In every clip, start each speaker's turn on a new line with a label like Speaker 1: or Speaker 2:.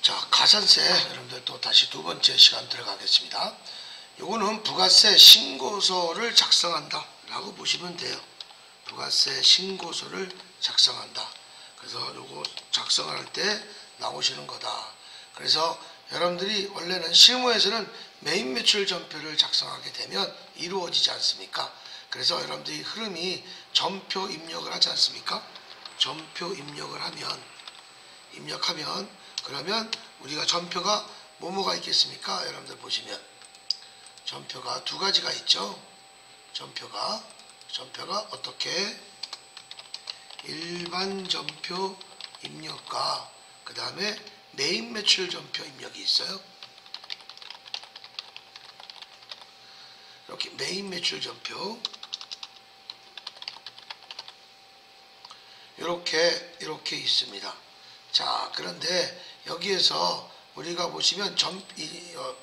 Speaker 1: 자, 가산세 여러분들 또 다시 두 번째 시간 들어가겠습니다. 요거는 부가세 신고서를 작성한다 라고 보시면 돼요. 부가세 신고서를 작성한다. 그래서 요거 작성할 때 나오시는 거다. 그래서 여러분들이 원래는 실무에서는 매입 매출 전표를 작성하게 되면 이루어지지 않습니까? 그래서 여러분들이 흐름이 전표 입력을 하지 않습니까? 전표 입력을 입력하면 그러면 우리가 전표가 뭐뭐가 있겠습니까? 여러분들 보시면 전표가 두 가지가 있죠. 전표가 어떻게 일반 전표 입력과 그 다음에 매입 매출 전표 입력이 있어요. 이렇게 매입 매출 전표 이렇게 있습니다. 자, 그런데 여기에서 우리가 보시면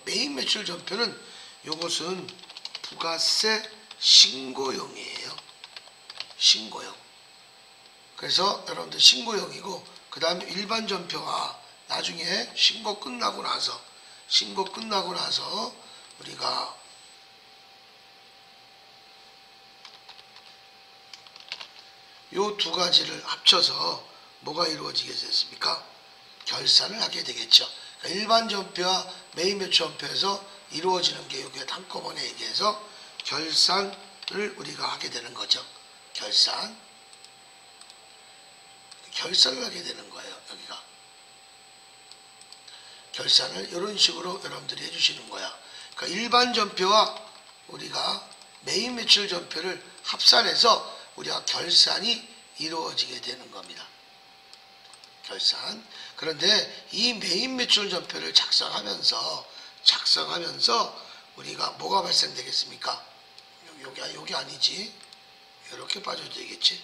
Speaker 1: 매입 매출 전표는 이것은 부가세 신고용이에요. 신고용. 그래서 여러분들 신고용이고 그 다음에 일반 전표가 나중에 신고 끝나고 나서 우리가 요 두 가지를 합쳐서 뭐가 이루어지게 됐습니까? 결산을 하게 되겠죠. 그러니까 일반 전표와 매입 매출 전표에서 이루어지는 게 여기 한꺼번에 얘기해서 결산을 우리가 하게 되는 거죠. 결산을 하게 되는 거예요. 여기가 결산을 이런 식으로 여러분들이 해주시는 거야. 그러니까 일반 전표와 우리가 매입 매출 전표를 합산해서 우리가 결산이 이루어지게 되는 겁니다. 결산. 그런데 이 매입 매출 전표를 작성하면서 우리가 뭐가 발생되겠습니까? 여기 아니지. 이렇게 빠져도 되겠지.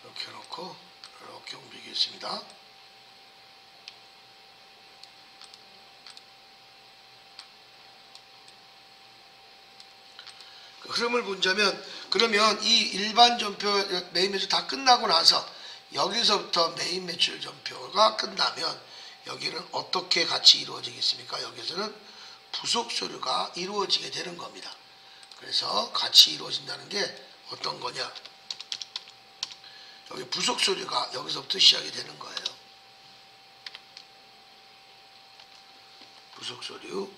Speaker 1: 이렇게 해놓고 이렇게 옮기겠습니다. 그 흐름을 보자면 그러면 이 일반 전표 매입 매출 다 끝나고 나서 여기서부터 매입 매출 전표가 끝나면 여기는 어떻게 같이 이루어지겠습니까? 여기서는 부속 서류가 이루어지게 되는 겁니다. 그래서 같이 이루어진다는 게 어떤 거냐? 여기 부속 서류가 여기서부터 시작이 되는 거예요. 부속 서류.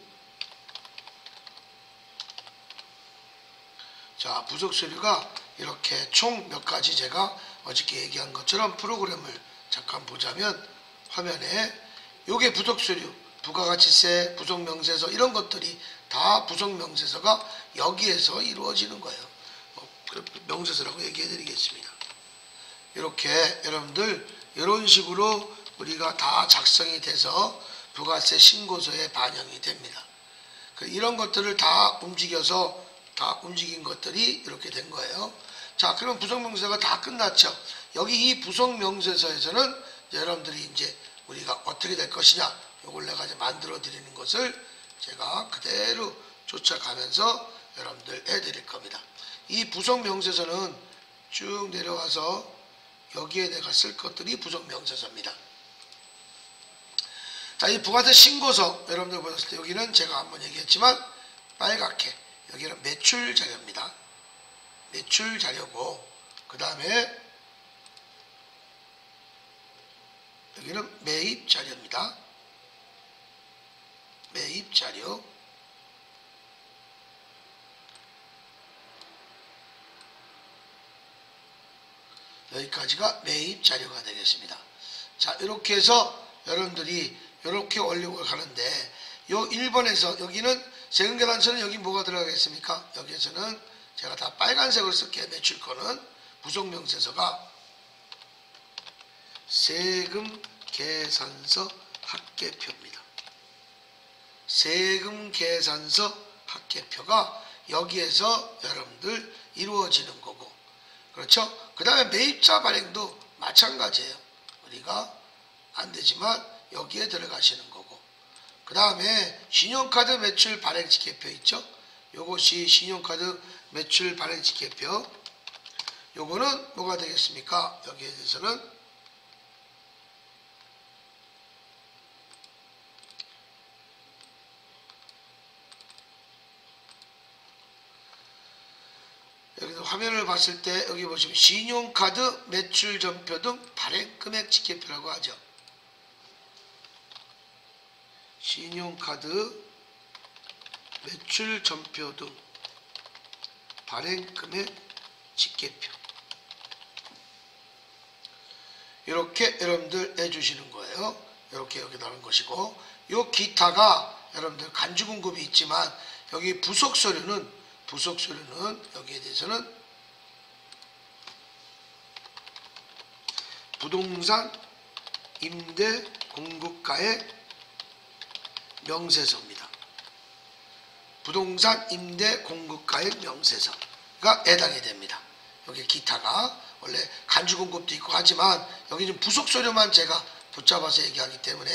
Speaker 1: 자, 부속 서류가 이렇게 총 몇 가지 제가 어저께 얘기한 것처럼 프로그램을 잠깐 보자면 화면에 요게 부속 서류, 부가가치세, 부속명세서 이런 것들이 다 부속명세서가 여기에서 이루어지는 거예요. 명세서라고 얘기해 드리겠습니다. 이렇게 여러분들 이런 식으로 우리가 다 작성이 돼서 부가세 신고서에 반영이 됩니다. 이런 것들을 다 움직인 것들이 이렇게 된 거예요. 자, 그럼 부속명세서가 다 끝났죠. 여기 이 부속명세서에서는 여러분들이 이제 우리가 어떻게 될 것이냐, 이걸 내가 이제 만들어 드리는 것을 제가 그대로 쫓아가면서 여러분들 해드릴 겁니다. 이 부속명세서는 쭉 내려와서 여기에 내가 쓸 것들이 부속명세서입니다. 자, 이 부가세 신고서 여러분들 보셨을 때 여기는 제가 한번 얘기했지만 빨갛게 여기는 매출 자료입니다. 매출 자료고 그 다음에 여기는 매입 자료입니다. 매입 자료. 여기까지가 매입 자료가 되겠습니다. 자, 이렇게 해서 여러분들이 이렇게 올리고 가는데 요 1번에서 여기는 세금계산서는 여기 뭐가 들어가겠습니까? 여기에서는 제가 다 빨간색으로 쓸게요. 매출권은 부속명세서가 세금계산서 합계표입니다. 세금계산서 합계표가 여기에서 여러분들 이루어지는 거고, 그렇죠? 그 다음에 매입자 발행도 마찬가지예요. 우리가 안 되지만 여기에 들어가시는 거고, 그 다음에 신용카드 매출 발행 지켜표 있죠. 요것이 신용카드 매출 발행 지켜표. 요거는 뭐가 되겠습니까? 여기에 대해서는 여기서 화면을 봤을 때 여기 보시면 신용카드 매출 전표 등 발행 금액 지켜표라고 하죠. 신용카드 매출 전표 등 발행 금액 지켜표. 이렇게 여러분들 해주시는 거예요. 이렇게 여기 나오는 것이고, 요 기타가 여러분들 간주 공급이 있지만 여기 부속 서류는 여기에 대해서는 부동산 임대 공급가의 명세서입니다. 부동산 임대 공급가의 명세서가 해당이 됩니다. 여기 기타가 원래 간주 공급도 있고 하지만 여기 좀 부속 서류만 제가 붙잡아서 얘기하기 때문에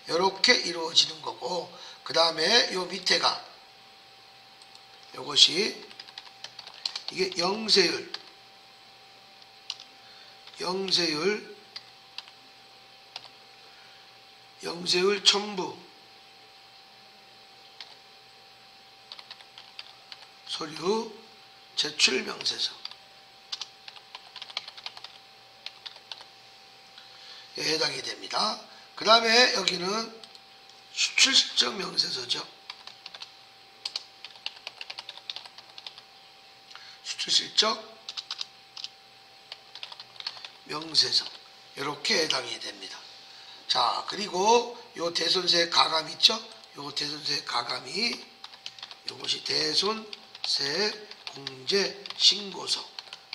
Speaker 1: 이렇게 이루어지는 거고, 그 다음에 요 밑에가 요것이 이게 영세율 첨부 서류 제출 명세서에 해당이 됩니다. 그 다음에 여기는 수출 실적 명세서죠. 수출 실적 명세서, 이렇게 해당이 됩니다. 자, 그리고 요 대손세 가감 있죠? 요 대손세 가감이 요것이 대손세 공제 신고서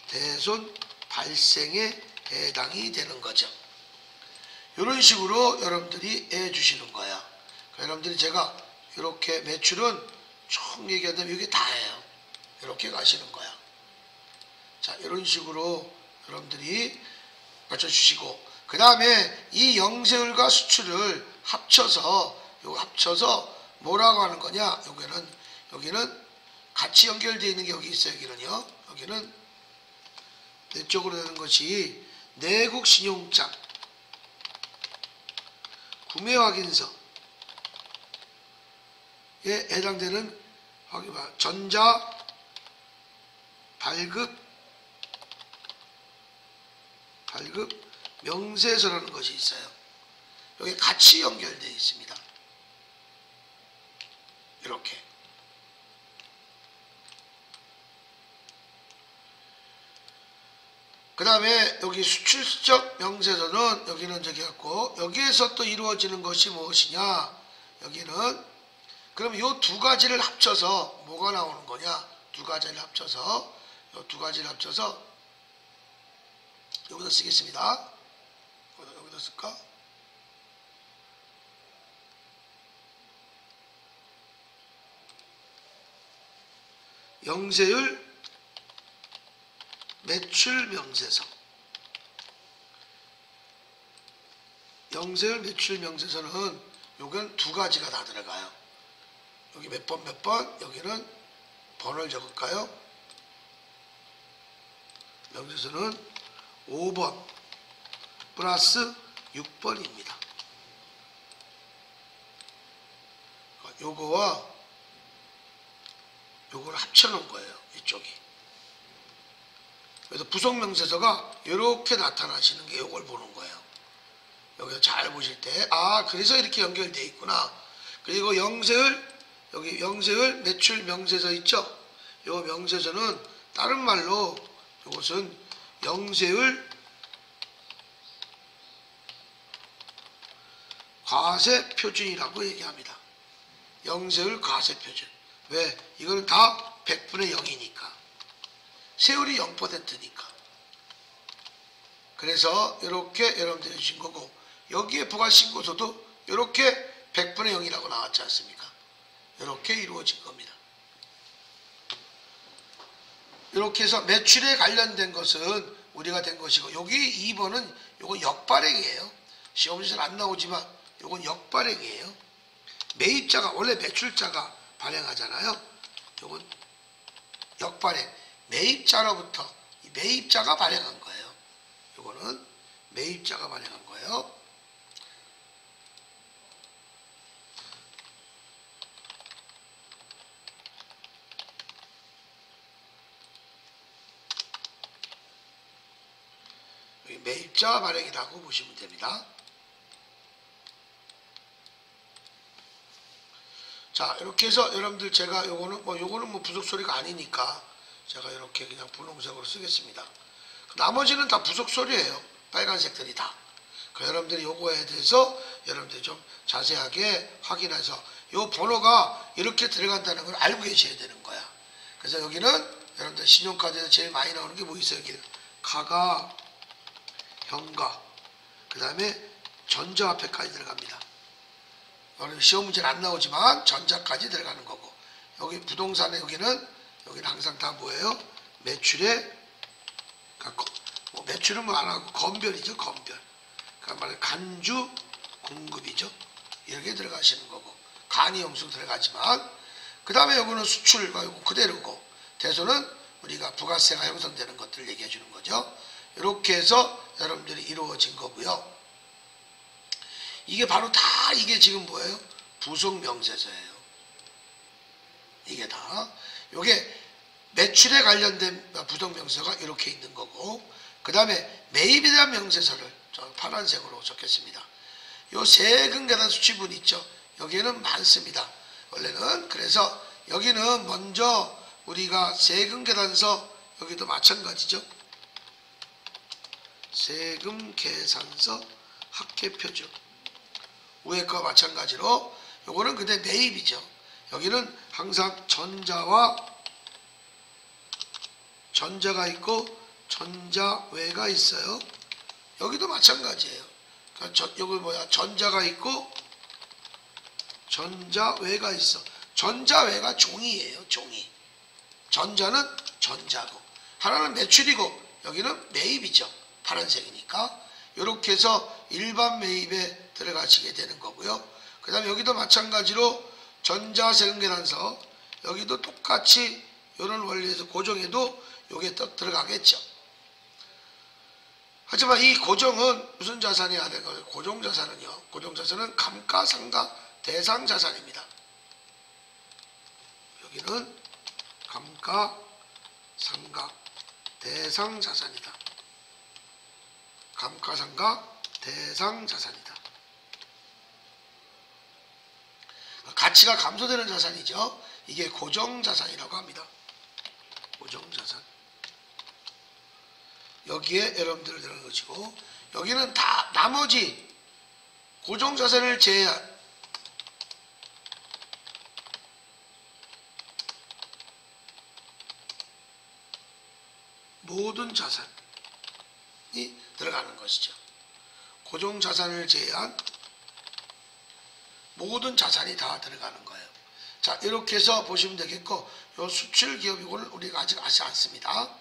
Speaker 1: 대손 발생에 해당이 되는 거죠. 이런 식으로 여러분들이 해 주시는 거야. 여러분들이 제가 이렇게 매출은 총 얘기한다면 이게 다예요. 이렇게 가시는 거야. 자, 이런 식으로 여러분들이 맞춰주시고, 그 다음에 이 영세율과 수출을 합쳐서 뭐라고 하는 거냐? 여기는 같이 연결되어 있는 게 여기 있어요. 여기는 내쪽으로 되는 것이 내국 신용장 구매 확인서에 해당되는 전자 발급 명세서라는 것이 있어요. 여기 같이 연결되어 있습니다. 이렇게. 그 다음에 여기 수출적 명세서는 여기는 저기 갖고, 여기에서 또 이루어지는 것이 무엇이냐? 여기는 그럼 요 두 가지를 합쳐서 뭐가 나오는 거냐? 두 가지를 합쳐서 여기다 쓰겠습니다. 여기다 쓸까? 영세율 매출 명세서. 영세율 매출 명세서는 요건 두 가지가 다 들어가요. 여기 몇 번, 여기는 번호를 적을까요? 명세서는 5번 플러스 6번입니다. 요거와 요거를 합쳐놓은 거예요. 이쪽이. 그래서 부속명세서가 이렇게 나타나시는 게 요걸 보는 거예요. 여기 잘 보실 때, 아, 그래서 이렇게 연결되어 있구나. 그리고 여기 영세율 매출 명세서 있죠? 요 명세서는 다른 말로 이것은 영세율 과세표준이라고 얘기합니다. 영세율 과세표준. 왜? 이거는 다 100분의 0이니까. 세율이 0%니까. 그래서 이렇게 여러분들이 주신 거고, 여기에 부가신고서도 이렇게 100분의 0이라고 나왔지 않습니까? 이렇게 이루어진 겁니다. 이렇게 해서 매출에 관련된 것은 우리가 된 것이고, 여기 2번은 요거 역발행이에요. 시험에 잘 안 나오지만 요건 역발행이에요. 매입자가 원래 매출자가 발행하잖아요. 요건 역발행. 매입자로부터 매입자가 발행한 거예요. 요거는 매입자가 발행한 거예요. 여기 매입자 발행이라고 보시면 됩니다. 자, 이렇게 해서 여러분들 제가 요거는 뭐 부속소리가 아니니까 제가 이렇게 그냥 분홍색으로 쓰겠습니다. 나머지는 다 부속소리예요. 빨간색들이 다. 여러분들이 요거에 대해서 여러분들이 좀 자세하게 확인해서 요 번호가 이렇게 들어간다는 걸 알고 계셔야 되는 거야. 그래서 여기는 여러분들 신용카드에서 제일 많이 나오는 게 뭐 있어요? 여기 가가, 현가, 그 다음에 전자화폐까지 들어갑니다. 시험 문제는 안 나오지만 전자까지 들어가는 거고, 여기 부동산에 여기는 항상 다 뭐예요? 매출에, 뭐 매출은 뭐 안 하고 건별이죠, 건별. 그러니까 말해 간주 공급이죠. 이렇게 들어가시는 거고, 간이 영수 들어가지만, 그 다음에 여기는 수출과 요거 그대로고, 대소는 우리가 부가세가 형성되는 것들을 얘기해 주는 거죠. 이렇게 해서 여러분들이 이루어진 거고요. 이게 바로 다 이게 지금 뭐예요? 부속명세서예요. 이게 다. 요게 매출에 관련된 부속명세서가 이렇게 있는 거고, 그 다음에 매입에 대한 명세서를 저 파란색으로 적겠습니다. 요 세금 계산 수치분 있죠? 여기에는 많습니다. 원래는. 그래서 여기는 먼저 우리가 세금 계산서, 여기도 마찬가지죠. 세금 계산서 합계표준. 위에 거와 마찬가지로 요거는 근데 매입이죠. 여기는 항상 전자가 있고 전자외가 있어요. 여기도 마찬가지예요. 그러니까 여기 전자가 있고 전자외가 있어. 전자외가 종이에요. 종이. 전자는 전자고, 하나는 매출이고 여기는 매입이죠. 파란색이니까. 이렇게 해서 일반 매입에 들어가시게 되는 거고요. 그 다음에 여기도 마찬가지로 전자세금계산서, 여기도 똑같이 이런 원리에서 고정해도 요게 딱 들어가겠죠. 하지만 이 고정은 무슨 자산이 해야 되는 거예요? 고정자산은요. 고정자산은 감가상각 대상자산입니다. 여기는 감가상각 대상자산이다. 감가상각 대상자산이다. 가치가 감소되는 자산이죠. 이게 고정자산이라고 합니다. 고정자산. 여기에 여러분들 들어간 것이고, 여기는 다 나머지 고정자산을 제외한 모든 자산이 들어가는 것이죠. 고정자산을 제외한 모든 자산이 다 들어가는 거예요. 자, 이렇게 해서 보시면 되겠고, 요 수출 기업 이거는 우리가 아직 아시 않습니다.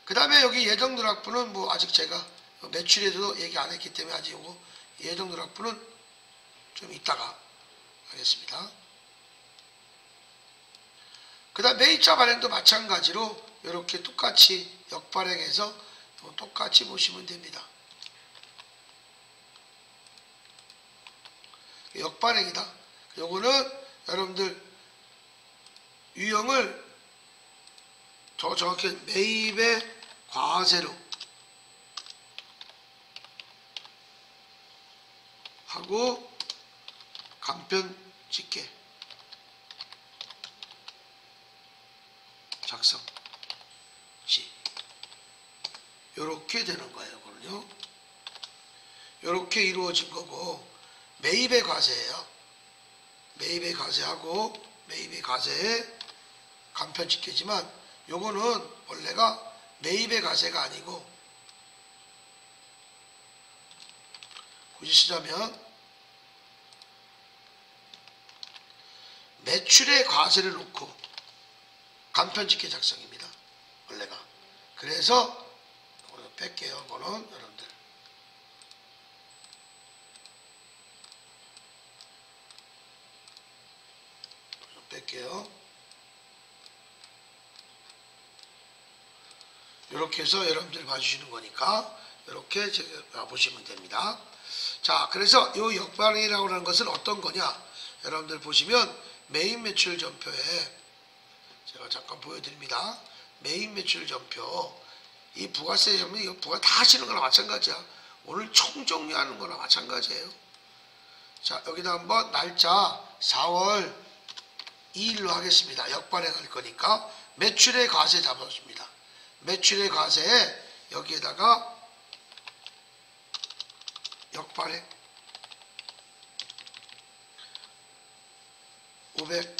Speaker 1: 그 다음에 여기 예정누락부는 뭐 아직 제가 매출에도 얘기 안 했기 때문에 아직 요거 예정누락부는 좀 이따가 하겠습니다. 그 다음 매입자 발행도 마찬가지로 이렇게 똑같이 역발행해서 똑같이 보시면 됩니다. 역발행이다. 요거는 여러분들 유형을 더 정확히 매입의 과세로 하고 간편 집계 작성 시 요렇게 되는 거예요. 이거는요. 요렇게 이루어진 거고, 매입의 과세예요. 매입의 과세하고 매입의 과세에 간편 집계지만 요거는 원래가 매입의 과세가 아니고, 굳이 쓰자면 매출의 과세를 놓고 간편 집계 작성입니다. 원래가. 그래서 뺄게요. 이거는 여러분들 볼게요. 이렇게 해서 여러분들이 봐주시는 거니까 이렇게 제가 보시면 됩니다. 자, 그래서 이 역반응이라고 하는 것은 어떤 거냐? 여러분들 보시면 메인 매출 전표에 제가 잠깐 보여드립니다. 메인 매출 전표, 이 부가세 전면 이거 부가 다 하시는 거나 마찬가지야. 오늘 총 정리하는 거나 마찬가지예요. 자, 여기다 한번 날짜 4월 2일로 하겠습니다. 역반응할 거니까 매출의 과세 잡아줍니다. 매출의 과세에 여기에다가 역반응 500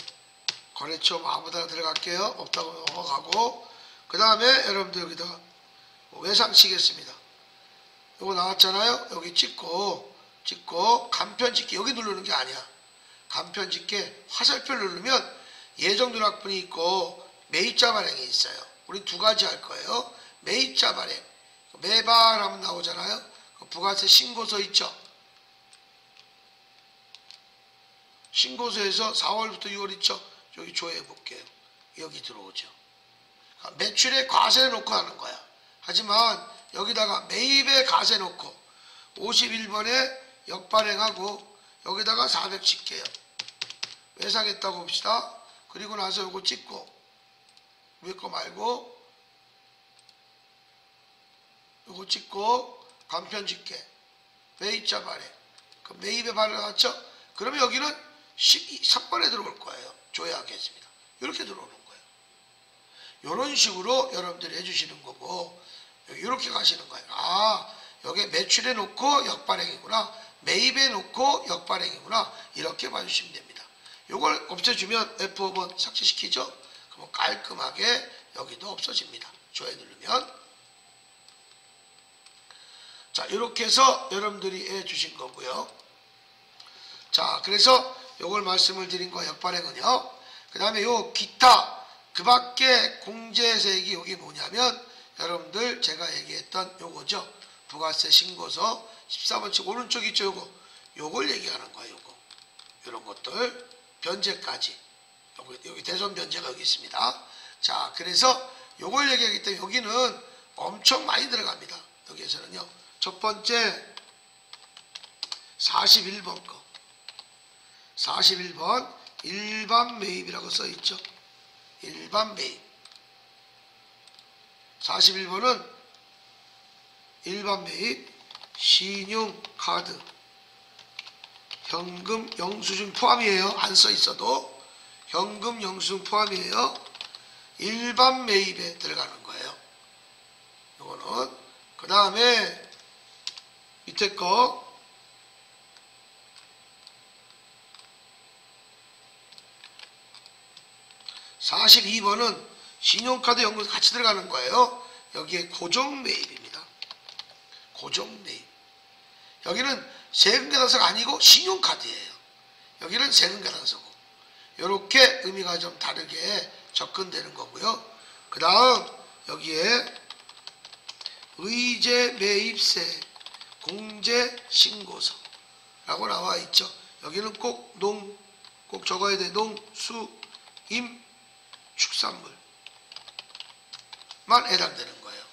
Speaker 1: 거래처 아무데나 들어갈게요. 없다고 넘어가고, 그 다음에 여러분들 여기다가 외상 치겠습니다. 요거 나왔잖아요. 여기 찍고 간편 찍기, 여기 누르는 게 아니야. 간편 찍기 화살표 누르면 예정 누락분이 있고 매입자 발행이 있어요. 우리 두 가지 할 거예요. 매입자 발행, 매발 하면 나오잖아요. 부가세 신고서 있죠. 신고서에서 4월부터 6월 있죠. 여기 조회해 볼게요. 여기 들어오죠. 매출에 과세 놓고 하는 거야. 하지만 여기다가 매입에 과세 놓고 51번에 역발행하고 여기다가 400 칠게요. 외상했다고 봅시다. 그리고 나서 요거 찍고, 위에 거 말고 요거 찍고 간편 짓게, 매입자 발행, 그 매입에 발행하죠. 그러면 여기는 13번에 들어올 거예요. 조회하겠습니다. 이렇게 들어오는 거예요. 이런 식으로 여러분들이 해주시는 거고, 이렇게 가시는 거예요. 아, 여기 매출에 놓고 역발행이구나, 매입에 놓고 역발행이구나, 이렇게 봐주시면 됩니다. 이걸 없애주면 F5번 삭제시키죠. 그러면 깔끔하게 여기도 없어집니다. 조회 누르면. 자, 이렇게 해서 여러분들이 해주신 거고요. 자, 그래서 요걸 말씀을 드린 거 역발행은요. 그 다음에 요 기타, 그 밖에 공제세액이 여기 뭐냐면 여러분들 제가 얘기했던 요거죠. 부가세 신고서 14번칙 오른쪽 있죠. 요걸 얘기하는 거예요. 요거. 요런 것들 변제까지. 여기 대손 변제가 여기 있습니다. 자, 그래서 요걸 얘기하기 때문에 여기는 엄청 많이 들어갑니다. 여기에서는요. 첫 번째 41번 거. 41번 일반 매입이라고 써있죠. 일반 매입. 41번은 일반 매입, 신용카드, 현금 영수증 포함이에요. 안 써있어도 현금 영수증 포함이에요. 일반 매입에 들어가는 거예요. 요거는. 그 다음에 밑에 거 42번은 신용카드 연금 같이 들어가는 거예요. 여기에 고정매입입니다. 고정매입. 여기는 세금계산서가 아니고 신용카드예요. 여기는 세금계산서고. 이렇게 의미가 좀 다르게 접근되는 거고요. 그 다음 여기에 의제매입세 공제신고서라고 나와 있죠. 여기는 꼭 적어야 돼. 농수임 축산물만 해당되는 거예요.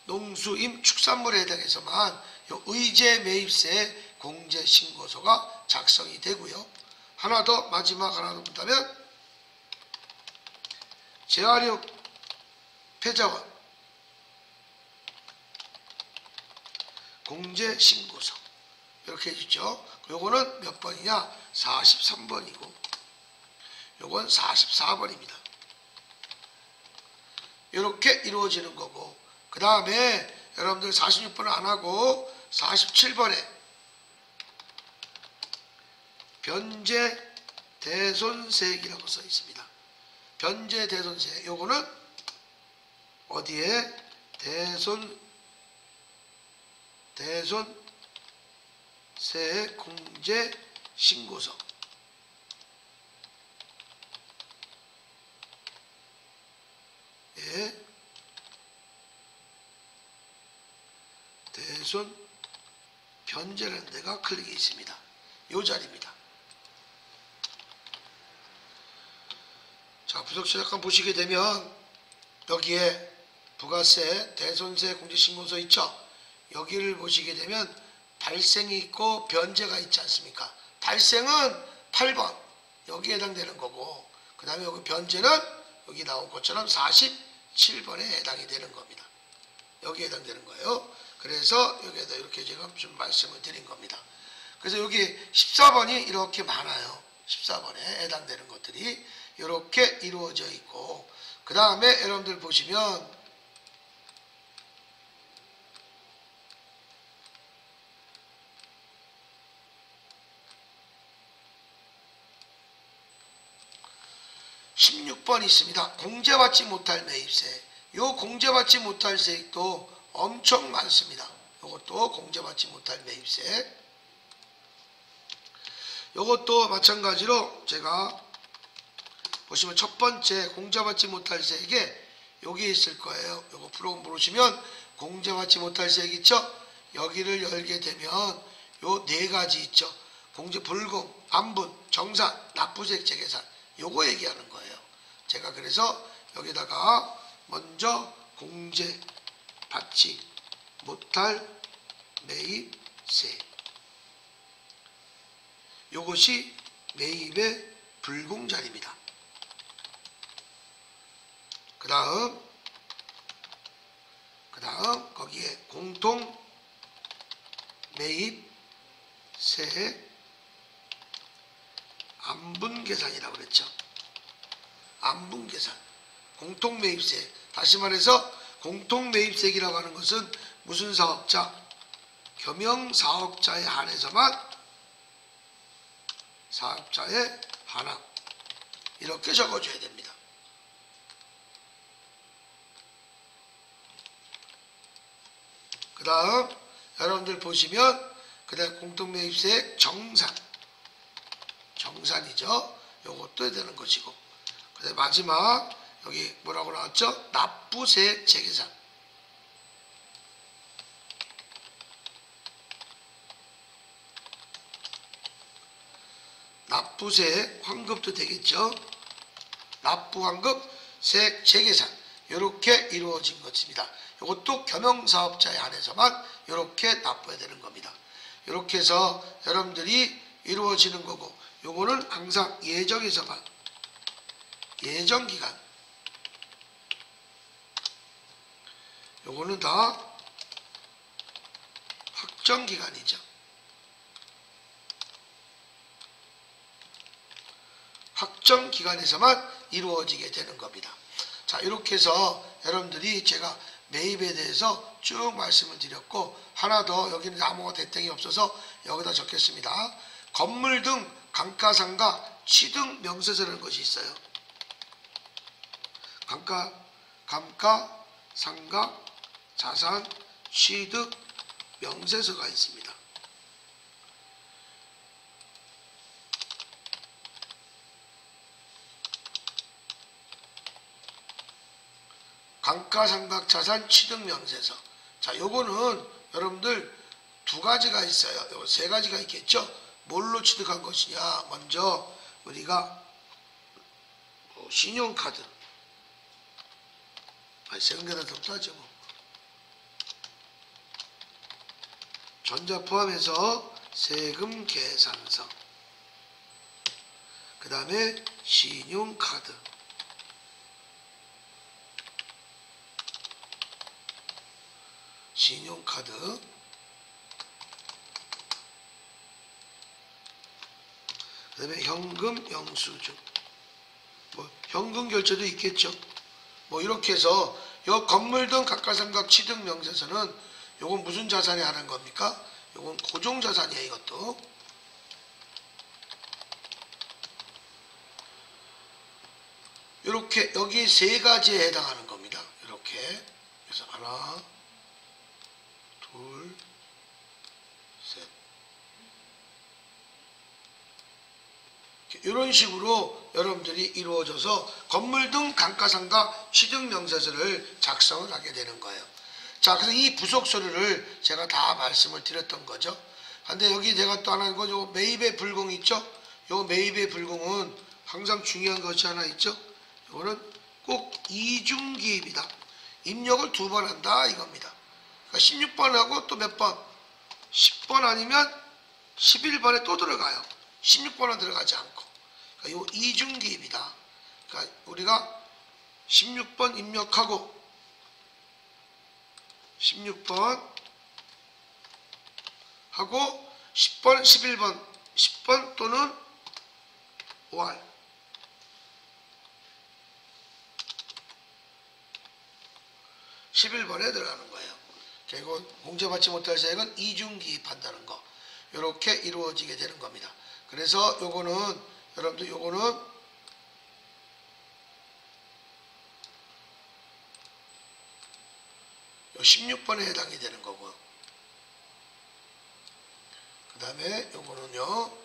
Speaker 1: 농수임 축산물에 해당해서만 요 의제매입세 공제신고서가 작성이 되고요. 하나 더, 마지막 하나 더 본다면 재활용 폐자원 공제신고서 이렇게 해주죠. 요거는 몇 번이냐? 43번이고 요건 44번입니다. 이렇게 이루어지는 거고, 그 다음에 여러분들 46번은 안하고 47번에 변제대손세액이라고 써 있습니다. 변제대손세액, 요거는 어디에? 대손세액 공제신고서. 예. 대손 변제라는 데가 클릭이 있습니다. 요 자리입니다. 자, 부속세 잠깐 보시게 되면 여기에 부가세, 대손세, 공제신고서 있죠. 여기를 보시게 되면 발생이 있고 변제가 있지 않습니까? 발생은 8번 여기에 해당되는 거고, 그 다음에 여기 변제는 여기 나온 것처럼 47번에 해당이 되는 겁니다. 여기에 해당되는 거예요. 그래서 여기에다 이렇게 제가 좀 말씀을 드린 겁니다. 그래서 여기 14번이 이렇게 많아요. 14번에 해당되는 것들이 이렇게 이루어져 있고, 그 다음에 여러분들 보시면 16번 있습니다. 공제받지 못할 매입세. 요 공제받지 못할 세액도 엄청 많습니다. 요것도 공제받지 못할 매입세. 요것도 마찬가지로 제가 보시면 첫 번째 공제받지 못할 세액에 여기 있을 거예요. 요거 프로그램 보시면 공제받지 못할 세액 있죠? 여기를 열게 되면 요 네 가지 있죠. 공제 불공, 안분, 정산, 납부세액 재계산. 요거 얘기하는 거예요. 제가 그래서 여기다가 먼저 공제받지 못할 매입세. 요것이 매입의 불공자리입니다. 그 다음 거기에 공통 매입세 안분계산이라고 그랬죠. 안분계산, 공통매입세. 다시 말해서 공통매입세액이라고 하는 것은 무슨 사업자? 겸용사업자에 한해서만 사업자에 한함. 이렇게 적어줘야 됩니다. 그 다음 여러분들 보시면 그 다음 공통매입세액 정산이죠. 요것도 해야 되는 것이고, 그 다음 마지막 여기 뭐라고 나왔죠? 납부세액 재계산. 납부세액 환급도 되겠죠. 납부환급 세액 재계산. 이렇게 이루어진 것입니다. 이것도 겸용사업자에 한해서만 이렇게 납부해야 되는 겁니다. 이렇게 해서 여러분들이 이루어지는 거고, 요거는 항상 예정에서만, 예정기간, 요거는 다 확정기간이죠. 확정기간에서만 이루어지게 되는 겁니다. 자, 이렇게 해서 여러분들이 제가 매입에 대해서 쭉 말씀을 드렸고, 하나 더 여기는 아무것도 대땡이 없어서 여기다 적겠습니다. 건물 등 감가상각 취득 명세서라는 것이 있어요. 감가상각 자산 취득 명세서가 있습니다. 감가상각 자산 취득 명세서. 자, 요거는 여러분들 두 가지가 있어요. 요 세 가지가 있겠죠. 뭘로 취득한 것이냐? 먼저 우리가 신용카드, 세금 계산 더 따죠. 전자 포함해서 세금 계산서. 그 다음에 신용카드. 신용카드. 그 다음에 현금 영수증. 현금 결제도 있겠죠. 이렇게 해서 요 건물 등 감가상각 취득 명세서는 요건 무슨 자산에 하는 겁니까? 요건 고정자산이에요. 이것도 이렇게 여기 세 가지에 해당하는 겁니다. 이렇게. 그래서 하나, 둘, 셋. 이런 식으로 여러분들이 이루어져서 건물 등 감가상각 취득 명세서를 작성을 하게 되는 거예요. 자, 그래서 이 부속 서류를 제가 다 말씀을 드렸던 거죠. 근데 여기 제가 또 하나 요 매입의 불공 있죠? 요 매입의 불공은 항상 중요한 것이 하나 있죠? 이거는 꼭 이중기입이다. 입력을 2번 한다 이겁니다. 그러니까 16번하고 또 몇 번? 10번 아니면 11번에 또 들어가요. 16번은 들어가지 않고. 그러니까 이 이중기입이다. 그러니까 우리가 16번 입력하고 16번 하고 10번, 11번, 10번 또는 5할 11번에 들어가는 거예요. 결국 공제받지 못할 세액은 이중기입한다는 거. 이렇게 이루어지게 되는 겁니다. 그래서 요거는 여러분들 요거는 16번에 해당이 되는 거고요. 그 다음에 요거는요.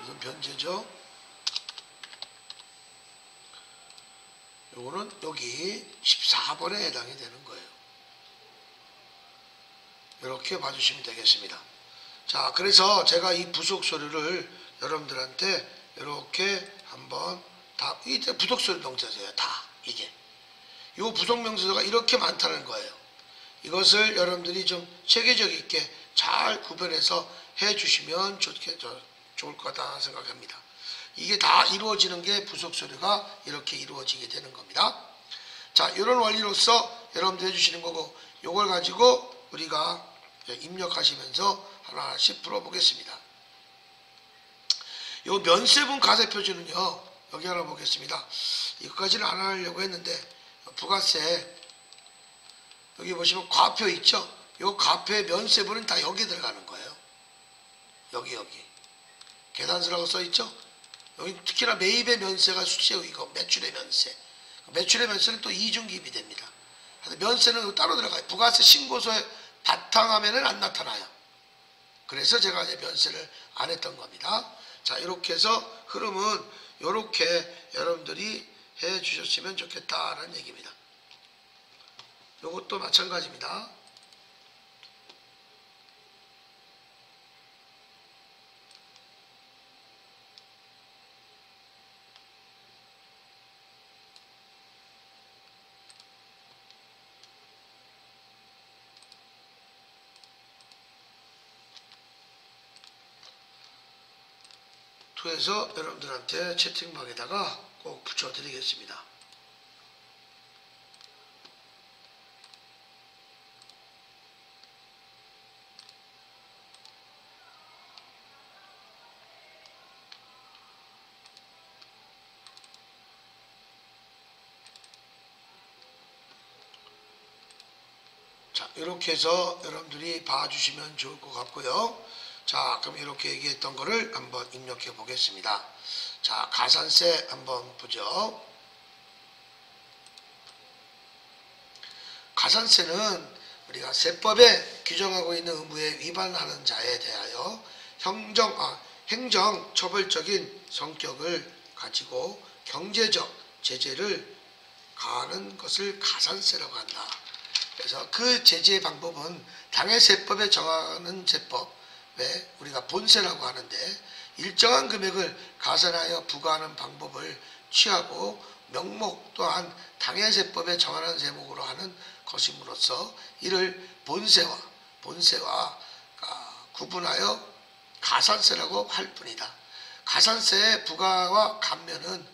Speaker 1: 이건 변제죠. 요거는 여기 14번에 해당이 되는 거예요. 이렇게 봐주시면 되겠습니다. 자, 그래서 제가 이 부속 서류를 여러분들한테 이렇게 한번 다, 이게 부속 서류 명세서예요. 다 이게. 요 부속 명세서가 이렇게 많다는 거예요. 이것을 여러분들이 좀 체계적 있게 잘 구별해서 해주시면 좋을 것 같다 생각합니다. 이게 다 이루어지는 게 부속 서류가 이렇게 이루어지게 되는 겁니다. 자, 이런 원리로서 여러분들 해주시는 거고, 이걸 가지고 우리가 입력하시면서 하나씩 풀어보겠습니다. 요 면세분 가세표준은요, 여기 하나 보겠습니다. 이것까지는 안 하려고 했는데, 부가세, 여기 보시면 과표 있죠? 요 과표의 면세분은 다 여기 들어가는 거예요. 여기. 계산서라고 써있죠? 여기 특히나 매입의 면세가 수치이고 매출의 면세. 매출의 면세는 또 이중기입이 됩니다. 면세는 따로 들어가요. 부가세 신고서에 바탕화면은 안 나타나요. 그래서 제가 이제 면세를 안 했던 겁니다. 자, 이렇게 해서 흐름은 이렇게 여러분들이 해 주셨으면 좋겠다라는 얘기입니다. 이것도 마찬가지입니다. 해서 여러분들한테 채팅방에다가 꼭 붙여드리겠습니다. 자, 이렇게 해서 여러분들이 봐주시면 좋을 것 같고요. 자, 그럼 이렇게 얘기했던 거를 한번 입력해 보겠습니다. 자, 가산세 한번 보죠. 가산세는 우리가 세법에 규정하고 있는 의무에 위반하는 자에 대하여 행정 처벌적인 성격을 가지고 경제적 제재를 가하는 것을 가산세라고 한다. 그래서 그 제재 방법은 당해세법에 정하는 세법, 왜 우리가 본세라고 하는데 일정한 금액을 가산하여 부과하는 방법을 취하고 명목 또한 당해세법에 정하는 세목으로 하는 것임으로써 이를 본세와 구분하여 가산세라고 할 뿐이다. 가산세의 부과와 감면은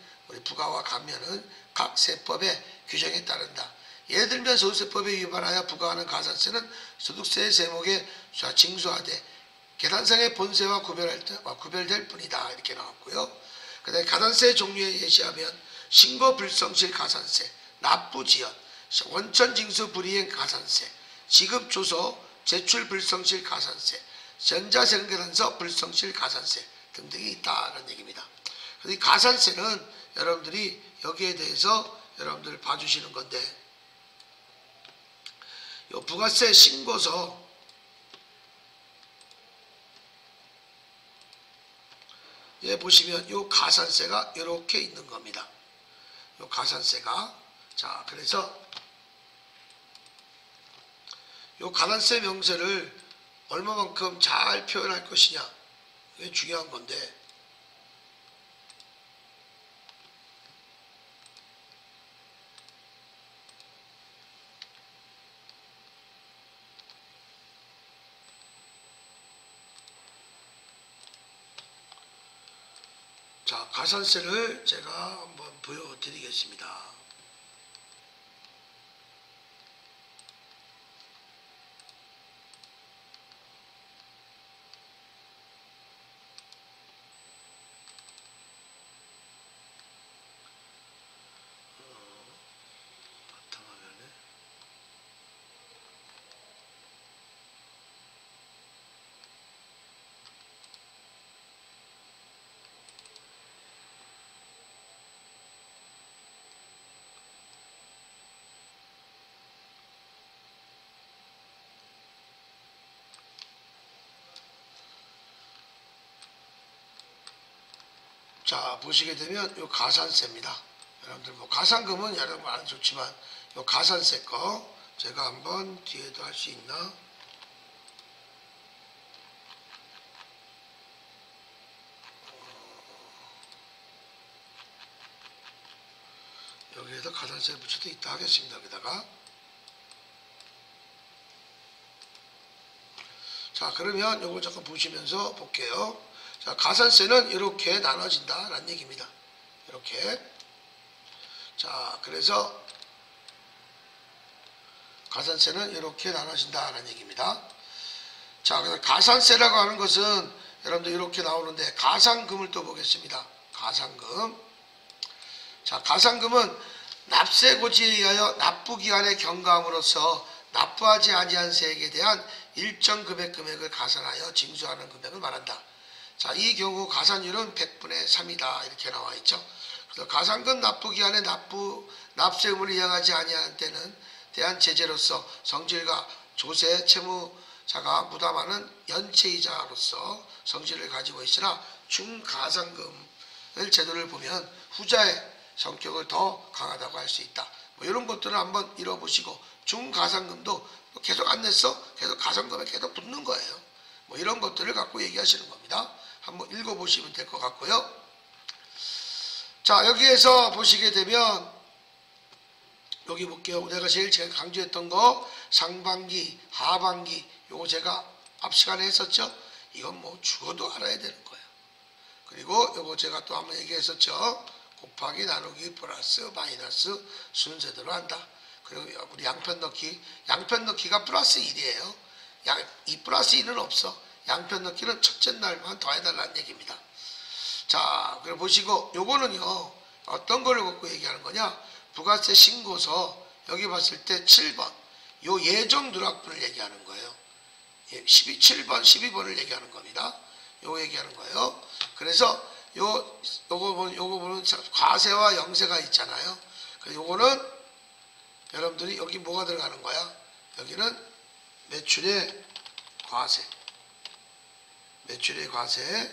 Speaker 1: 각 세법의 규정에 따른다. 예를 들면 소득세법에 위반하여 부과하는 가산세는 소득세의 세목에 징수하되 계산상의 본세와 구별될 뿐이다. 이렇게 나왔고요. 그 다음에 가산세 종류에 예시하면 신고 불성실 가산세, 납부지연, 원천징수 불이행 가산세, 지급조서 제출 불성실 가산세, 전자생계란서 불성실 가산세 등등이 있다는 얘기입니다. 그래서 이 가산세는 여러분들이 여기에 대해서 여러분들 봐주시는 건데, 요 부가세 신고서 예, 보시면 요 가산세가 이렇게 있는 겁니다. 요 가산세가. 자, 그래서 요 가산세 명세를 얼마만큼 잘 표현할 것이냐, 이게 중요한 건데, 자, 가산세를 제가 한번 보여드리겠습니다. 바탕화면에 자, 보시게 되면 요 가산세입니다. 여러분들 뭐 가산금은 여러분 안 좋지만 요 가산세 거 제가 한번 뒤에도 할 수 있나? 여기에다 가산세 붙여도 있다 하겠습니다. 여기다가. 자, 그러면 요거 잠깐 보시면서 볼게요. 자, 가산세는 이렇게 나눠진다 라는 얘기입니다. 이렇게. 자, 그래서 가산세는 이렇게 나눠진다 라는 얘기입니다. 자, 그래서 가산세라고 하는 것은 여러분들 이렇게 나오는데, 가산금을 또 보겠습니다. 가산금. 자, 가산금은 납세 고지에 의하여 납부기간에 경과함으로써 납부하지 아니한 세액에 대한 일정 금액을 가산하여 징수하는 금액을 말한다. 자, 이 경우 가산율은 100분의 3이다 이렇게 나와 있죠. 그래서 가산금 납부기간에 납세의무를 이행하지 아니하는 때는 대한 제재로서 성질과 조세 채무자가 부담하는 연체이자로서 성질을 가지고 있으나 중가산금을 제도를 보면 후자의 성격을 더 강하다고 할 수 있다. 뭐 이런 것들을 한번 읽어보시고, 중가산금도 계속 안 냈어? 계속 가산금에 계속 붙는 거예요. 뭐 이런 것들을 갖고 얘기하시는 겁니다. 한번 읽어보시면 될 것 같고요. 자, 여기에서 보시게 되면 여기 볼게요. 내가 제가 강조했던 거 상반기, 하반기, 요거 제가 앞 시간에 했었죠. 이건 뭐 죽어도 알아야 되는 거예요. 그리고 요거 제가 또 한번 얘기했었죠. 곱하기, 나누기, 플러스, 마이너스 순서대로 한다. 그리고 우리 양편 넣기가 플러스 1이에요. 이 플러스 1은 없어. 양편 넣기는 첫째 날만 더해달라는 얘기입니다. 자, 그럼 보시고 요거는요, 어떤 걸 갖고 얘기하는 거냐? 부가세 신고서 여기 봤을 때 7번 요 예정 누락분을 얘기하는 거예요. 7번 12번을 얘기하는 겁니다. 요거 얘기하는 거예요. 그래서 요거 보면 과세와 영세가 있잖아요. 그래서 요거는 여러분들이 여기 뭐가 들어가는 거야? 여기는 매출의 과세, 매출의 과세가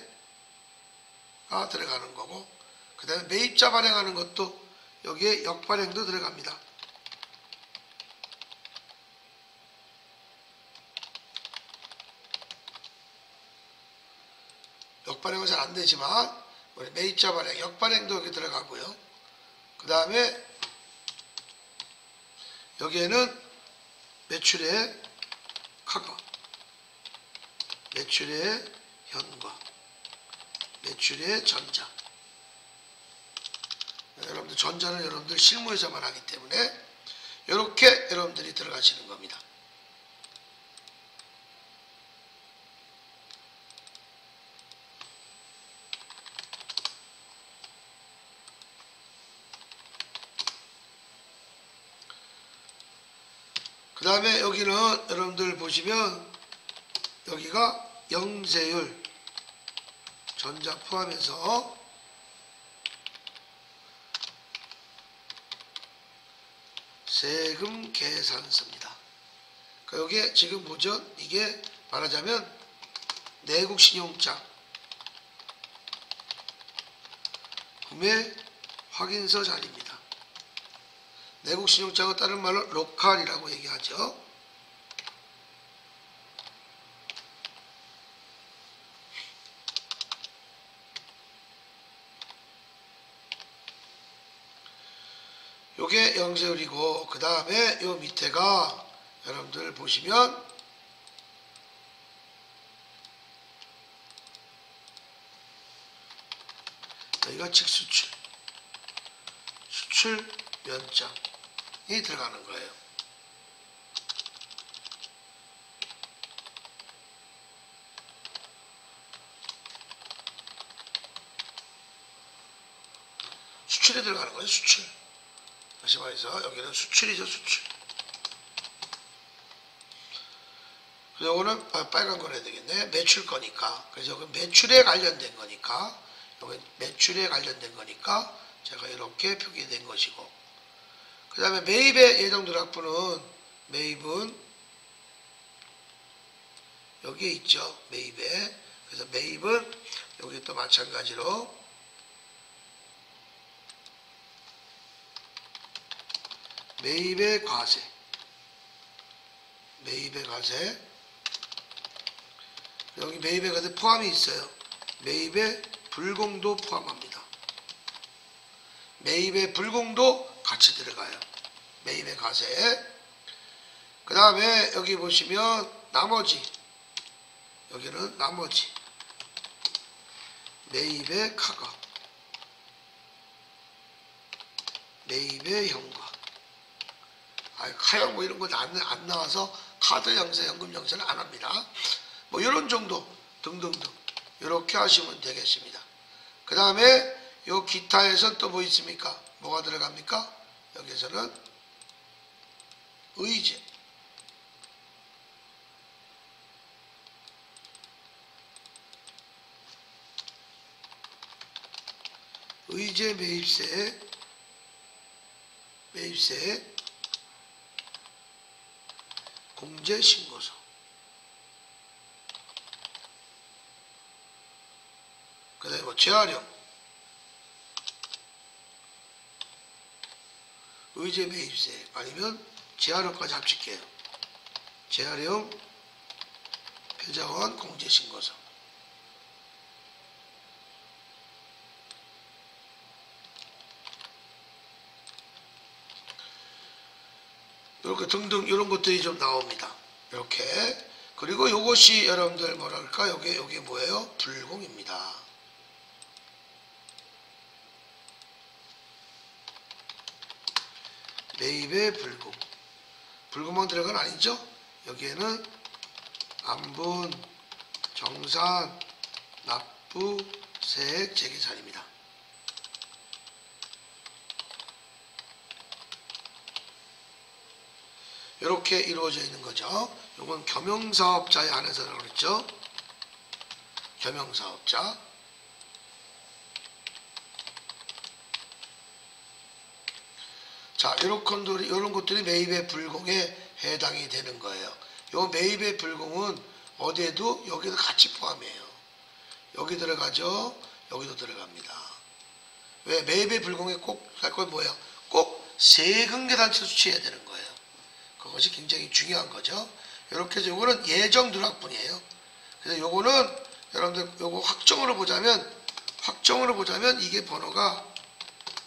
Speaker 1: 들어가는 거고, 그 다음에 매입자 발행하는 것도 여기에 역발행도 들어갑니다. 역발행은 잘 안되지만 우리 매입자 발행, 역발행도 여기 들어가고요. 그 다음에 여기에는 매출의 카가, 매출의 현과, 매출의 전자. 여러분들 전자는 여러분들 실무에서만 하기 때문에 이렇게 여러분들이 들어가시는 겁니다. 그 다음에 여기는 여러분들 보시면 여기가 영세율 전자 포함해서 세금 계산서입니다. 그러니까 여기에 지금 보죠. 이게 말하자면 내국신용장, 구매 확인서 자리입니다. 내국 신용장은 다른 말로 로컬이라고 얘기하죠. 요게 영세율이고, 그 다음에 요 밑에가 여러분들 보시면 여기가 직수출, 수출 면장이 들어가는 거예요. 수출에 들어가는 거예요. 수출. 다시 말해서 여기는 수출이죠. 수출. 요거는 빨간 걸 해야 되겠네. 매출 거니까. 그래서 여기 매출에 관련된 거니까, 여기 매출에 관련된 거니까 제가 이렇게 표기된 것이고, 그 다음에 매입의 예정 누락부는, 매입은 여기에 있죠. 매입에. 그래서 매입은 여기 또 마찬가지로 매입의 과세, 매입의 과세, 여기 매입의 과세 포함이 있어요. 매입의 불공도 포함합니다. 매입의 불공도 같이 들어가요. 매입의 과세. 그 다음에 여기 보시면 나머지, 여기는 나머지 매입의 카가, 매입의 현금, 카형 뭐 이런 거 안 나와서 카드 영세, 현금 영세는 안 합니다. 뭐 이런 정도 등등등 이렇게 하시면 되겠습니다. 그 다음에 요 기타에선 또 뭐 있습니까? 뭐가 들어갑니까? 여기서는 의제, 의제 매입세, 매입세 공제신고서, 그 다음에 뭐 재활용, 의제 매입세 아니면 재활용까지 합칠게요. 재활용 표자원 공제신고서. 이렇게 등등 이런 것들이 좀 나옵니다. 이렇게. 그리고 요것이 여러분들 뭐랄까, 요게 뭐예요? 불공입니다. 매입의 불공. 불공만 들어간 건 아니죠? 여기에는 안분, 정산, 납부, 세액, 재계산입니다. 이렇게 이루어져 있는 거죠. 이건 겸용사업자에 한해서라고 그랬죠. 겸용사업자. 자, 이런 것들이 매입의 불공에 해당이 되는 거예요. 이 매입의 불공은 어디에도 여기도 같이 포함해요. 여기 들어가죠. 여기도 들어갑니다. 왜? 매입의 불공에 꼭 할 건 뭐예요? 꼭 세금계산서 수취해야 되는 거예요. 그것이 굉장히 중요한 거죠. 이렇게 해서 요거는 예정 누락분이에요. 그래서 요거는 여러분들 요거 확정으로 보자면 이게 번호가,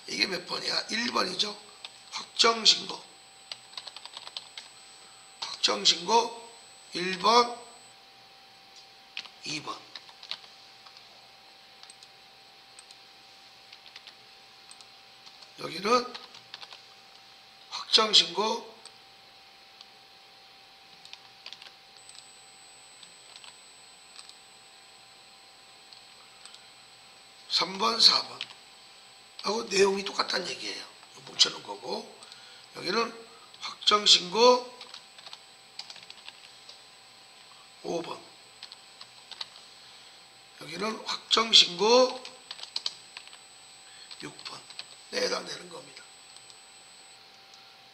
Speaker 1: 이게 몇 번이야? 1번이죠. 확정신고 1번, 2번. 여기는 확정신고 3번, 4번 하고 내용이 똑같다는 얘기예요. 뭉쳐놓은 거고, 여기는 확정신고 5번, 여기는 확정신고 6번 에 해당되는 겁니다.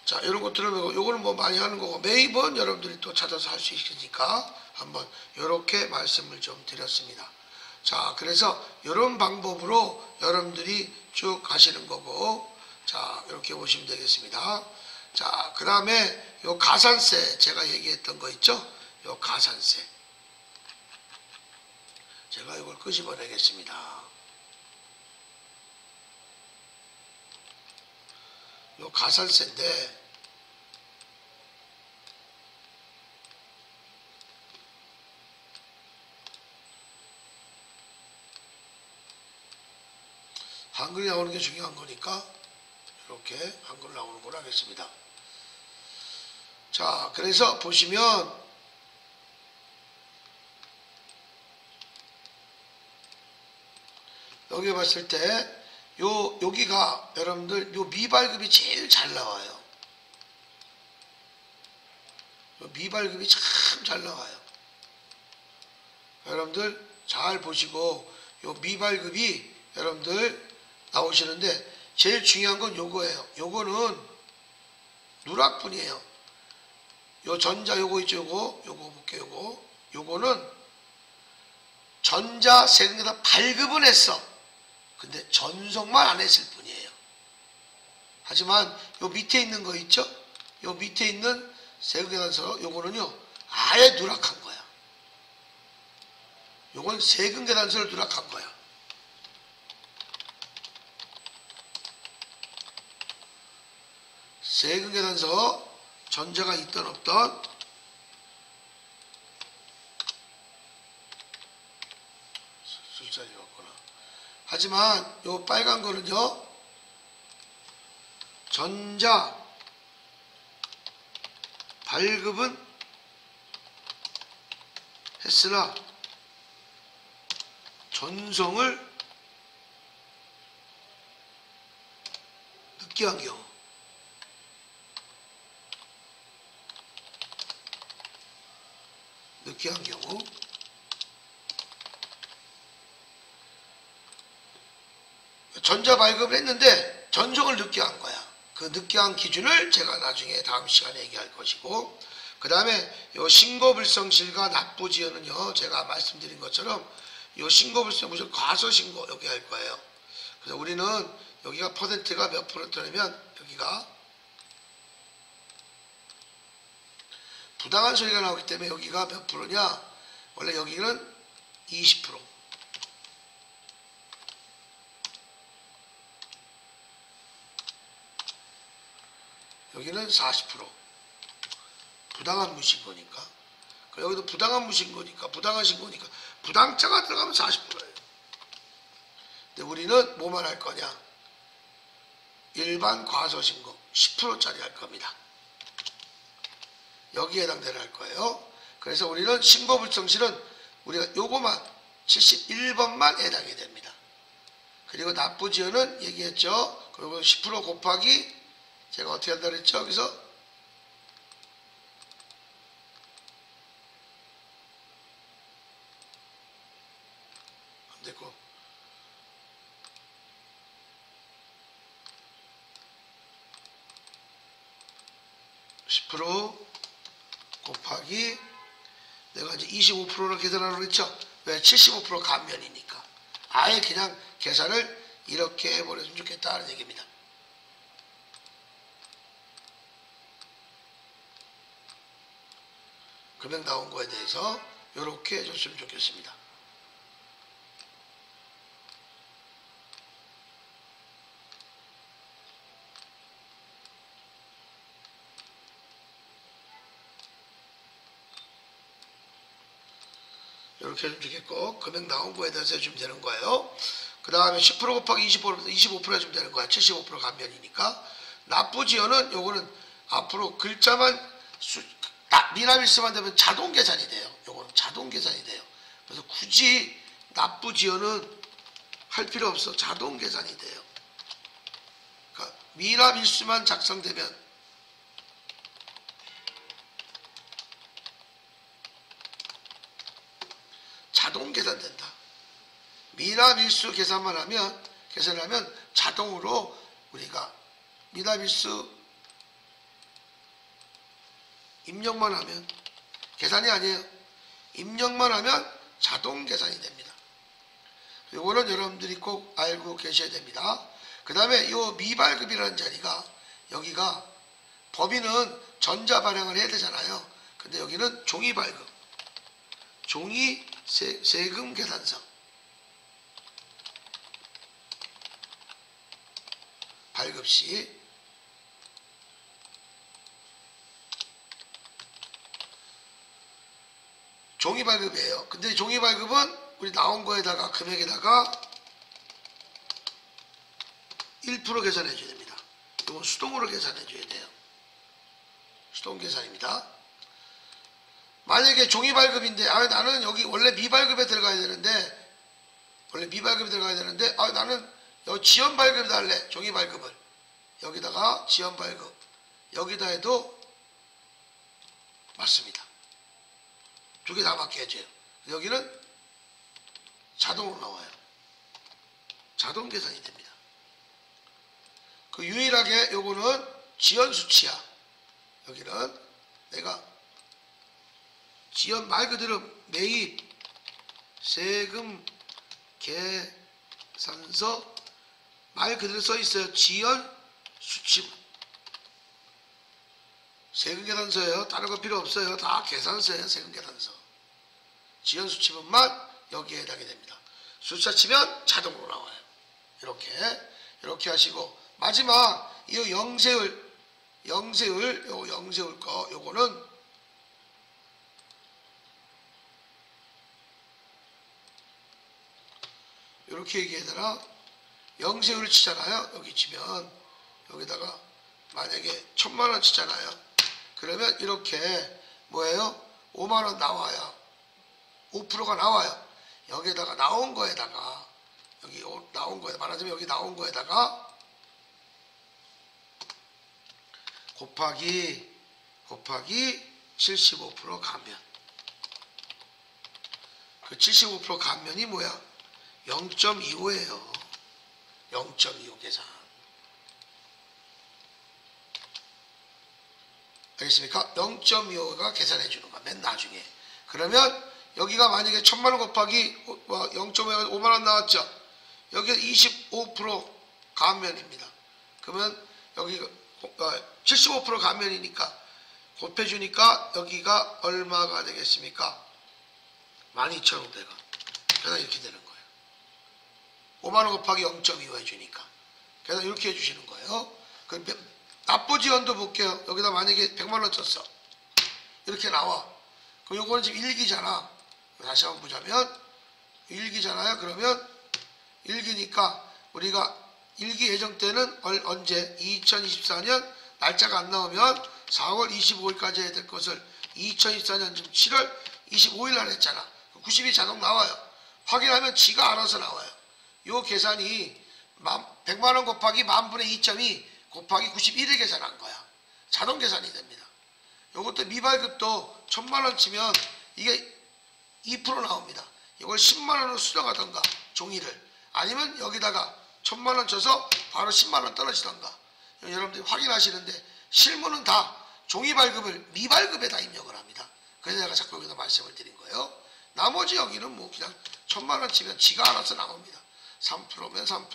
Speaker 1: 자, 이런 것들은 요거는 뭐 많이 하는 거고, 매입은 여러분들이 또 찾아서 할 수 있으니까 한번 이렇게 말씀을 좀 드렸습니다. 자, 그래서 이런 방법으로 여러분들이 쭉 가시는 거고, 자, 이렇게 보시면 되겠습니다. 자, 그 다음에 요 가산세 제가 얘기했던 거 있죠? 요 가산세. 제가 이걸 끄집어내겠습니다. 요 가산세인데, 한글이 나오는 게 중요한 거니까 이렇게 한글 나오는 걸 하겠습니다. 자, 그래서 보시면 여기 봤을 때 여기가 여러분들 요 미발급이 제일 잘 나와요. 요 미발급이 참 잘 나와요. 여러분들 잘 보시고 요 미발급이 여러분들 나오시는데 제일 중요한 건 요거예요. 요거는 누락분이에요. 요 전자 요거 있죠? 요거 볼게요. 요거는 전자 세금계산 발급은 했어. 근데 전송만 안 했을 뿐이에요. 하지만 요 밑에 있는 거 있죠? 요 밑에 있는 세금계산서 요거는요 아예 누락한 거야. 요건 세금계산서를 누락한 거야. 세금계산서 전자가 있던 없던 술자리 왔구나. 하지만 요 빨간 거는요 전자 발급은 했으나 전송을 늦게 한 경우, 전자 발급을 했는데 전송을 늦게 한 거야. 그 늦게 한 기준을 제가 나중에 다음 시간에 얘기할 것이고, 그 다음에 요 신고불성실과 납부지연은요 제가 말씀드린 것처럼 요 신고불성 무슨 과소신고 여기 할 거예요. 그래서 우리는 여기가 퍼센트가 몇 프로냐면 여기가 부당한 소리가 나오기 때문에 여기가 몇 프로냐, 원래 여기는 20%, 여기는 40%. 부당한 무신고니까. 여기도 부당한 무신고니까, 부당한 신고니까 부당자가 들어가면 40%예요. 근데 우리는 뭐만 할 거냐? 일반 과소신고 10%짜리 할 겁니다. 여기에 해당되는 할 거예요. 그래서 우리는 신고불성실은 우리가 요거만 71번만 해당이 됩니다. 그리고 납부지연은 얘기했죠. 그리고 10% 곱하기 제가 어떻게 한다 그랬죠? 여기서 안 됐고 10% 곱하기 내가 이제 25%를 계산하라고 했죠. 왜? 75% 감면이니까. 아예 그냥 계산을 이렇게 해버렸으면 좋겠다는 얘기입니다. 금액 나온 거에 대해서 이렇게 해줬으면 좋겠습니다. 이렇게 해주면 좋겠고, 금액 나온 거에 대해서 해주면 되는 거예요. 그 다음에 10% 곱하기 25% 해주면 되는 거야. 75% 감면이니까. 납부지연은 요거는 앞으로 글자만 미납일수만 되면 자동 계산이 돼요. 요거는 자동 계산이 돼요. 그래서 굳이 납부지연은 할 필요 없어. 자동 계산이 돼요. 그러니까 미납일수만 작성되면 자동 계산된다. 미납일수 계산을 하면 자동으로 우리가 미납일수 입력만 하면, 계산이 아니에요. 입력만 하면 자동 계산이 됩니다. 요거는 여러분들이 꼭 알고 계셔야 됩니다. 그 다음에 요 미발급이라는 자리가 여기가 법인은 전자 발행을 해야 되잖아요. 근데 여기는 종이 발급, 종이 세금 계산서 발급 시 종이 발급이에요. 근데 종이 발급은 우리 나온 거에다가 금액에다가 1% 계산해 줘야 됩니다. 이건 수동으로 계산해 줘야 돼요. 수동 계산입니다. 만약에 종이 발급인데 나는 여기 원래 미발급에 들어가야 되는데 나는 여기 지연 발급을 달래. 종이 발급을 여기다가 지연 발급 여기다 해도 맞습니다. 두 개 다 맞게 해줘요. 여기는 자동으로 나와요. 자동 계산이 됩니다. 그 유일하게 요거는 지연 수치야. 여기는 내가 지연 말 그대로 매입 세금 계산서 말 그대로 써 있어요. 지연 수치분 세금 계산서예요. 다른 거 필요 없어요. 다 계산서예요. 세금 계산서. 지연 수치분만 여기에 해당이 됩니다. 숫자 치면 자동으로 나와요. 이렇게 하시고 마지막 이 영세율 거 요거는 이렇게 얘기해야 되나? 영세율을 치잖아요. 여기 치면 여기다가 만약에 1000만원 치잖아요. 그러면 이렇게 뭐예요? 5만원 나와요. 5%가 나와요. 여기에다가 나온 거에다가 여기 나온 거에 말하자면 여기 나온 거에다가 곱하기 75% 감면. 그 75% 감면이 뭐야? 0.25예요. 0.25 계산. 알겠습니까? 0.25가 계산해 주는 거야. 맨 나중에. 그러면 여기가 만약에 1000만원 곱하기 0.5만원 나왔죠? 여기가 25% 감면입니다. 그러면 여기가 75% 감면이니까 곱해주니까 여기가 얼마가 되겠습니까? 12,500원. 그래서 이렇게 되는 거예요. 5만원 곱하기 0.25 해주니까. 그래서 이렇게 해주시는 거예요. 납부지연도 볼게요. 여기다 만약에 100만원 쳤어. 이렇게 나와. 그럼 요거는 지금 1기잖아. 다시 한번 보자면 1기잖아요. 그러면 1기니까 우리가 1기 예정 때는 언제? 2024년 날짜가 안 나오면 4월 25일까지 해야 될 것을 2024년 지금 7월 25일 날 했잖아. 90이 자동 나와요. 확인하면 지가 알아서 나와요. 요 계산이 100만원 곱하기 10,000분의 2.2 곱하기 91을 계산한 거야. 자동 계산이 됩니다. 요것도 미발급도 1000만원 치면 이게 2% 나옵니다. 이걸 10만원으로 수령하던가 종이를 아니면 여기다가 1000만원 쳐서 바로 10만원 떨어지던가 여러분들이 확인하시는데 실무는 다 종이 발급을 미발급에다 입력을 합니다. 그래서 제가 자꾸 여기다 말씀을 드린 거예요. 나머지 여기는 뭐 그냥 1000만원 치면 지가 알아서 나옵니다. 3%면 3%,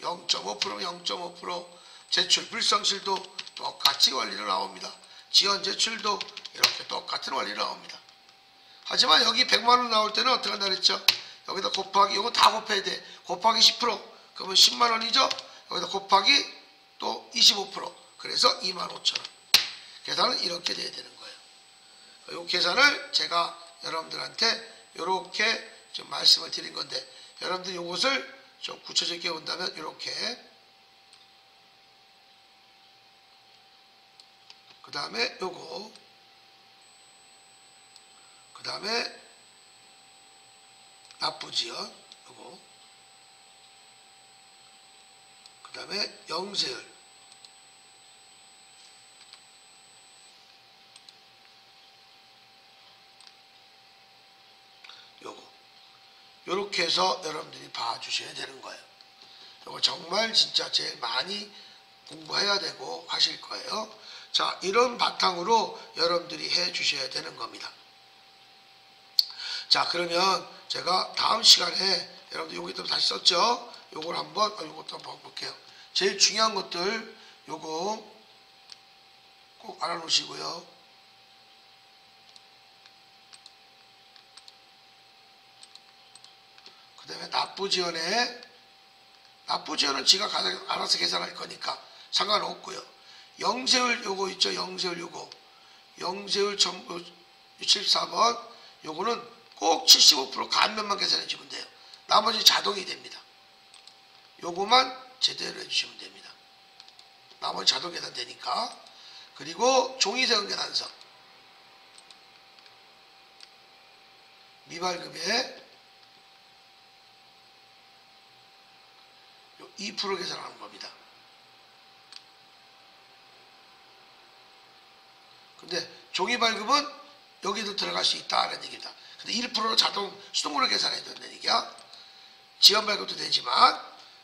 Speaker 1: 0.5%면 0.5%, 제출 불성실도 똑같이 원리로 나옵니다. 지연 제출도 이렇게 똑같은 원리로 나옵니다. 하지만 여기 100만원 나올 때는 어떻게 한다 그랬죠? 여기다 곱하기, 이거 다 곱해야 돼. 곱하기 10%, 그러면 10만원이죠? 여기다 곱하기 또 25%, 그래서 25,000원. 계산은 이렇게 돼야 되는 거예요. 이 계산을 제가 여러분들한테 이렇게 좀 말씀을 드린 건데, 여러분들이 이것을 좀 구체적이게 본다면 이렇게, 그 다음에 요거, 그 다음에 납부지연 요거, 그 다음에 영세율, 요거 요렇게 해서 여러분들이 봐주셔야 되는 거예요. 요거 정말 진짜 제일 많이 공부해야 되고 하실 거예요. 자, 이런 바탕으로 여러분들이 해 주셔야 되는 겁니다. 자, 그러면 제가 다음 시간에 여러분들 여기도 다시 썼죠. 요걸 한번 요것도 한번 볼게요. 제일 중요한 것들 요거 꼭 알아놓으시고요. 그 다음에 납부지연은 지가 알아서 계산할 거니까 상관없고요. 영세율 요거 있죠. 영세율 요거. 영세율 74번 요거는 꼭 75% 간면만 계산해 주면 돼요. 나머지 자동이 됩니다. 요거만 제대로 해주시면 됩니다. 나머지 자동 계산되니까. 그리고 종이세금 계산서 미발급에 2% 계산하는 겁니다. 근데 종이발급은 여기도 들어갈 수 있다는 얘기입니다. 근데 1%로 자동 수동으로 계산해야 된다는 얘기야. 지연발급도 되지만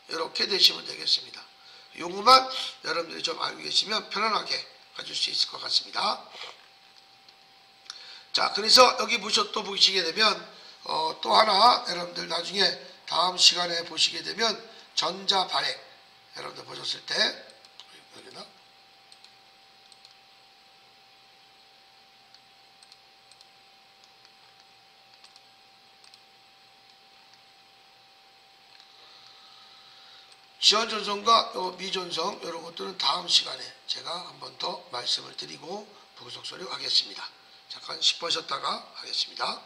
Speaker 1: 이렇게 되시면 되겠습니다. 요거만 여러분들이 좀 알고 계시면 편안하게 가질 수 있을 것 같습니다. 자, 그래서 여기 또 보시게 되면 또 하나 여러분들 나중에 다음 시간에 보시게 되면 전자발행 여러분들 보셨을 때 여기나 지연전송과 미전송 이런 것들은 다음 시간에 제가 한 번 더 말씀을 드리고 부속소리 하겠습니다. 잠깐 10분 쉬었다가 하겠습니다.